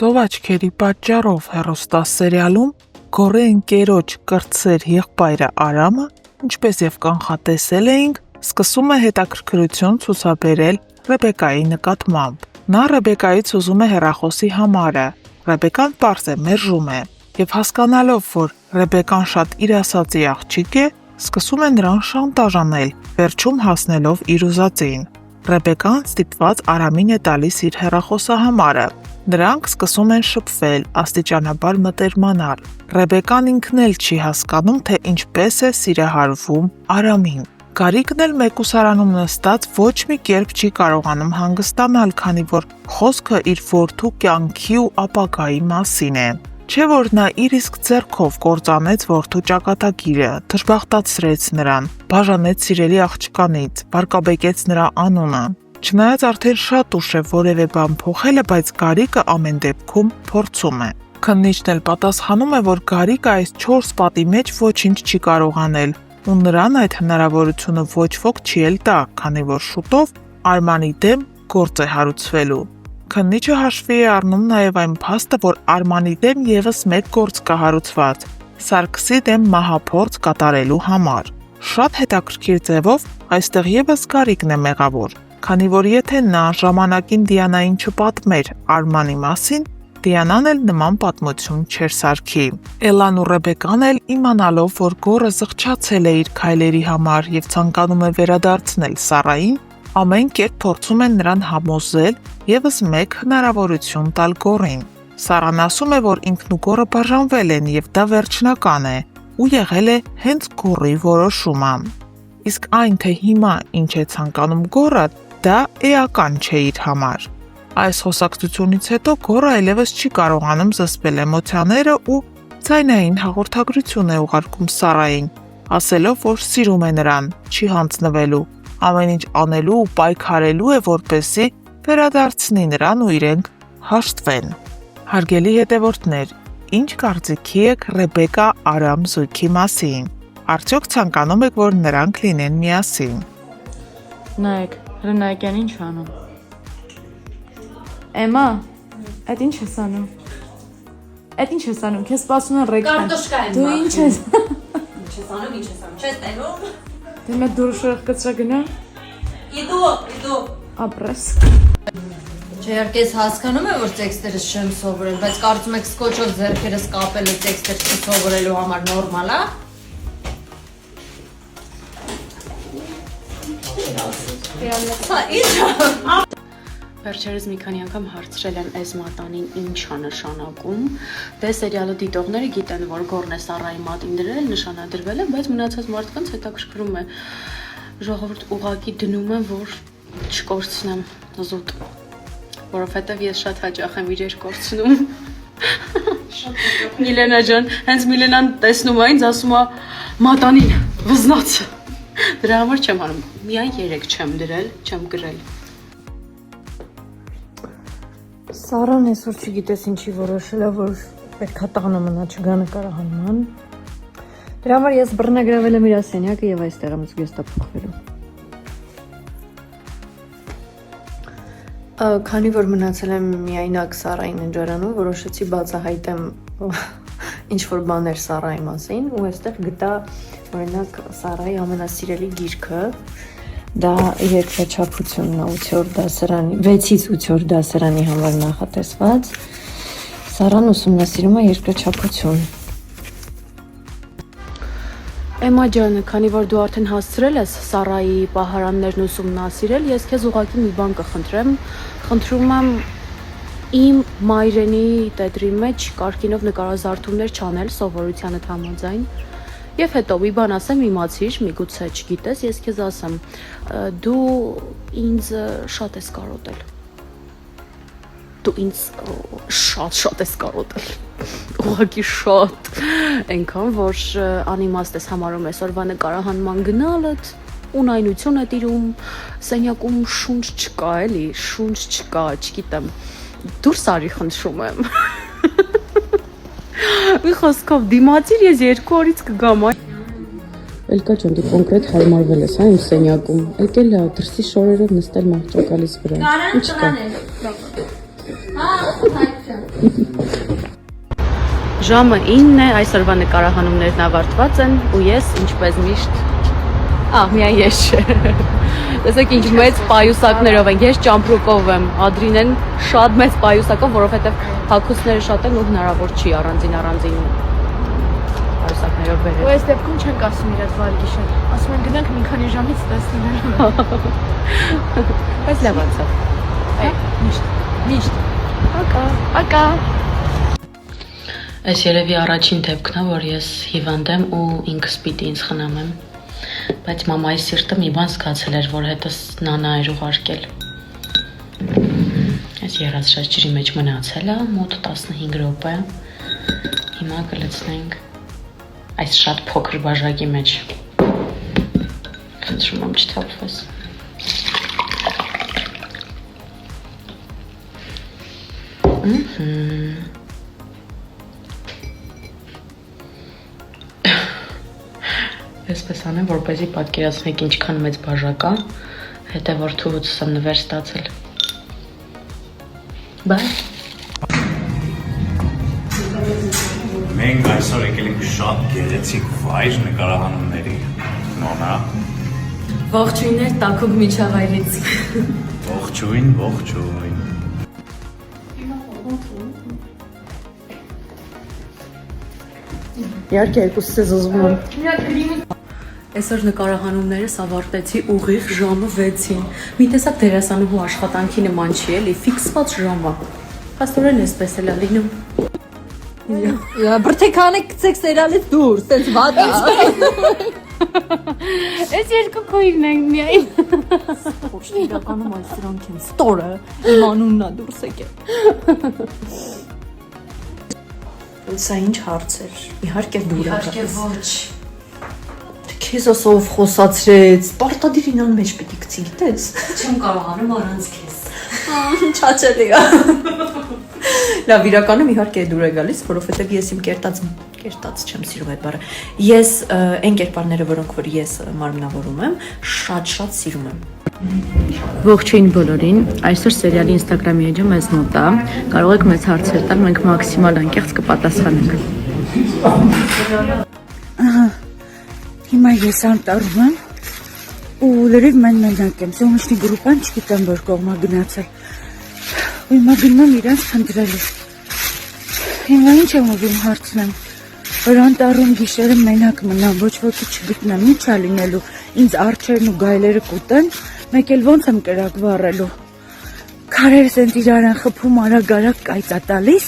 Թերթով աչքերի պատճառով հեռուստասերիալում Գոռի ընկերոջ կրտսեր եղբայրը Արամը, ինչպես եւ կանխատեսել էինք, սկսում է հետաքրքրություն ցուցաբերել Ռեբեկայի նկատմամբ։ Նա Ռեբեկայից ուզում է հեռախոսի համարը։ Ռեբեկան պարզ է մերժում է եւ հասկանալով, որ Ռեբեկան շատ իր ասածի աղջիկ է, սկսում է նրան շանտաժ անել, վերջում հասնելով իր ուզածին։ Ռեբեկան ստիպված Արամին է տալիս իր հեռախոսահամարը։ Նրանք սկսում են շփվել, աստիճանաբար մտերմանալ։ Ռեբեկան ինքն էլ չի հասկանում, թե ինչպես է սիրահարվում Արամին։ Գարիկն էլ մեկուսարանում նստած ոչ մի կերպ չի կարողանում հանգստանալ, քանի որ խոսքը իր որդու կյանքի ու ապագայի մասին է։ Չէ որ նա իր իսկ ձեռքով կործանեց որդու ճակատագիրը, դժբախտացրեց նրան, բաժանեց սիրելի աղջկանից, վարկաբեկեց նրա անունը։ Չնայած արդեն շատ ուշ է որևէ բան փոխելը, բայց Գարիկը ամեն դեպքում փորձում է։ Քննիչն էլ պատասխանում է, որ Գարիկը այս 4 պատի մեջ ոչինչ չի կարող անել, ու նրան այդ հնարավորությունը ոչ ոք չի էլ տա, քանի որ շուտով Արմանի դեմ գործ է հարուցվելու։ Քննիչը հաշվի է առնում նաև այն փաստը, որ Արմանի դեմ եւս մեկ գործ կա հարուցված՝ Սարգսի դեմ մահափորձ կատարելու համար։ Շատ հետաքրքիր ձևով այստեղ եւս Գարիկն է մեղավոր, քանի որ եթե նա ժամանակին Դիանային չպատմեր Արմանի մասին, Դիանան էլ նման պատմություն չէր սարքի։ Էլան ու Ռեբեկան էլ իմանալով, որ Գոռը զղջացել է իր քայլերի համար եւ ցանկանում է վերադարձնել Սառային, ամեն կերպ փորձում են նրան համոզել եւս մեկ հնարավորություն տալ Գոռին։ Սառան ասում է, որ ինքն ու Գոռը բաժանվել են եւ դա վերջնական է ու եղել է հենց Գոռի որոշումը։ Իսկ այն, թե հիմա ինչ է ցանկանում Գոռը, դա էական չէ իր համար։ Այս խոսակցությունից հետո Գոռը այլևս չի կարողանում զսպել էմոցիաները ու ձայնային հաղորդագրություն է ուղարկում Սառային, ասելով, որ սիրում է նրան, չի հանձնվելու, ամեն ինչ անելու ու պայքարելու է, որպեսզի վերադարձնի նրան ու իրենք հաշտվեն։ Հարգելի հետևորդներ, ինչ կարծիքի եք Ռեբեկա Արամ զույգի մասին։ Արդյոք ցանկանում եք, որ նրանք լինեն միասին։ Նայեք, Ռնայկյան ինչ անում։ Էմա, այդ ինչ ես անում։ Այդ ինչ ես անում, քեզ սպասում են ռեկտան։ Կարտոշկա եմ։ Դու ինչ ես։ Ինչ ես անում, չես տենում։ Դու մեծ դուրշորը կծրա գնա։ Իդու։ Ապրես։ Չէ, ես հասկանում եմ, որ տեքստերը չեմ սովորել, բայց կարծում եք սկոչով ձեռքերս կապելը տեքստեր չսովորելու համար նորմալ է։ Վերջերս մի քանի անգամ հարցրել եմ այս մատանին ինչ է նշանակում։ Դե սերիալը դիտողները գիտեն, որ Գոռն է Սառայի մատին դրել, նշանադրվել է, բայց մնացած մարդկանց հետաքրքրում է։ Ժողովուրդ ուղակի դնում են, որ չկորցնեմ զուտ, որովհետև ես շատ հաճախ եմ իրեր կորցնում։ Միլենա ջան, հենց Միլենան տեսնում է ինձ, ասում է մատանին վզնացը։ Դրա համար չեմ անում, միայն 3 չեմ դրել, չեմ գրել։ Սառան այսօր չգիտես ինչի որոշել է, որ պետքա տանը մնա, չգա նկարահանման։ Դրա համար ես բռնագրավել եմ իր սենյակը եւ այստեղ եմ զգեստա փոխվելու։ Քանի որ մնացել եմ միայնակ Սառայի ննջարանում, որոշեցի բացահայտեմ ինչ որ բաներ Սառայի մասին ու այստեղ գտա օրինակ Սառայի ամենասիրելի գիրքը, դա երկրաչափությունն է 8-րդ դասարանի, 6-ից 8-րդ դասարանի համար նախատեսված։ Սառան ուսումնասիրում է երկրաչափություն։ Էմա ջան, քանի որ դու արդեն հասցրել ես Սառայի պահարաններն ուսումնասիրել, ես քեզ ուղղակի մի բան կխնդրեմ։ Խնդրում եմ իմ մայրենի տետրի մեջ կարգինով նկարազարդումներ չանել սովորությանդ համաձայն։ Եվ հետո մի բան ասեմ, իմացիր, միգուցե չգիտես, ես քեզ ասեմ, դու ինձ շատ ես կարոտել։ Դու ինձ շատ ես կարոտել։ Ուղղակի շատ, այնքան, որ անիմաստ ես համարում այսօրվա նկարահանման գնալդ, ունայնություն է տիրում, սենյակում շունչ չկա, էլի, շունչ չկա, չգիտեմ, դուրս արի խնդրում եմ։ Մի խոսքով դիմացիր, ես 2 օրից կգամ, այ։ Էլկա ջան, դու կոնկրետ հարմարվել ես, հա, իմ սենյակում, եկել է դրսի շորերով նստել մահճակալիս վրա, ինչ կա։ Հա, Ժամը 9 է, այսօրվա նկարահանումներն ավարտված են ու ես ինչպես միշտ միայն ես չէ։ Տեսեք ինչ մեծ պայուսակներով են, ես ճամպրուկով եմ, Ադրինեն շատ մեծ պայուսակով, որովհետև հագուստները շատ են ու հնարավոր չի առանձին պայուսակներով բերել։ Ու այս դեպքում չենք ասում իր այդ վարգիշը, ասում են գնանք մի քանի ժամից տեսնենք։ Բայց լավ անցավ։ Միշտ։ Ակա։ Այս երևի առաջին դեպքն է, որ ես հիվանդ եմ ու ինքս պիտի ինձ խնամեմ։ Բայց մամայի սիրտը մի բան զգացել էր, որ հետս նանա էր ուղարկել։ Այս երազրած ջրի մեջ մնացել է մոտ 15 րոպե։ Հիմա կլցնենք այս շատ փոքր բաժակի մեջ։ Խնդրում եմ չթափվես։ Այսպես անեմ, որպեսզի պատկերացնեք ինչքան մեծ բաժակ է, հետո որդուհուցս եմ նվեր ստացել։ Բայ։ Մենք այսօր եկել ենք շատ գեղեցիկ վայր նկարահանումների։ Նոնա։ Ողջույններ տաքուկ միջավայրից։ Ողջույն։ Իհարկե երկուսս ես ուզում եմ։ Այսօր նկարահանումներս ավարտեցի ուղիղ ժամը 6-ին։ Մի տեսակ դերասանուհու աշխատանքի նման չի էլի, ֆիքսված ժամը։ Աստորեն էսպես էլ է լինում։ Բրթեքանը գցեք սերիալից դուրս, տենց վատ է։ Այս երկու քույրն են միայն։ Ոչ իրականում այս սրանք են ստորը, իմ անունն է դուրս եկել։ Սա ինչ հարց էր։ Իհարկե դուր Իհարկե ոչ։ Քեզ ասով խոսացրեց, պարտադիր ինան մեջ պիտի գցի, գիտես։ Չեմ կարողանում առանց քեզ։ Չաչելի է։ Լավ, իրականում իհարկե դուր է գալիս, որովհետև ես իմ կերտած չեմ սիրում այդ բառը։ Ես այն կերպարները, որոնք որ ես մարմնավորում եմ, շատ սիրում եմ։ Ողջույն բոլորին, այսօր սերիալի Instagram-ի էջը մեզ մոտ է, կարող եք մեզ հարցեր տալ, մենք մաքսիմալ անկեղծ կպատասխանենք։ Հիմա ես անտառում եմ ու լրիվ մենակ եմ, Սոմիշնի գրուպան չգիտեմ որ կողմա գնացել։ Ու հիմա գնում եմ իրանց խնդրելու։ Հիմա ինչ եմ ուզում հարցնեմ, որ անտառում գիշերը մենակ մնամ, ոչ ոքի չգտնեմ, ինչ է լինելու, ինձ արջերն ու գայլերը կուտեն, մեկ էլ ոնց եմ կրակ վառելու։ Քարերը սենց իրար են խփում, արագ կայծա տալիս,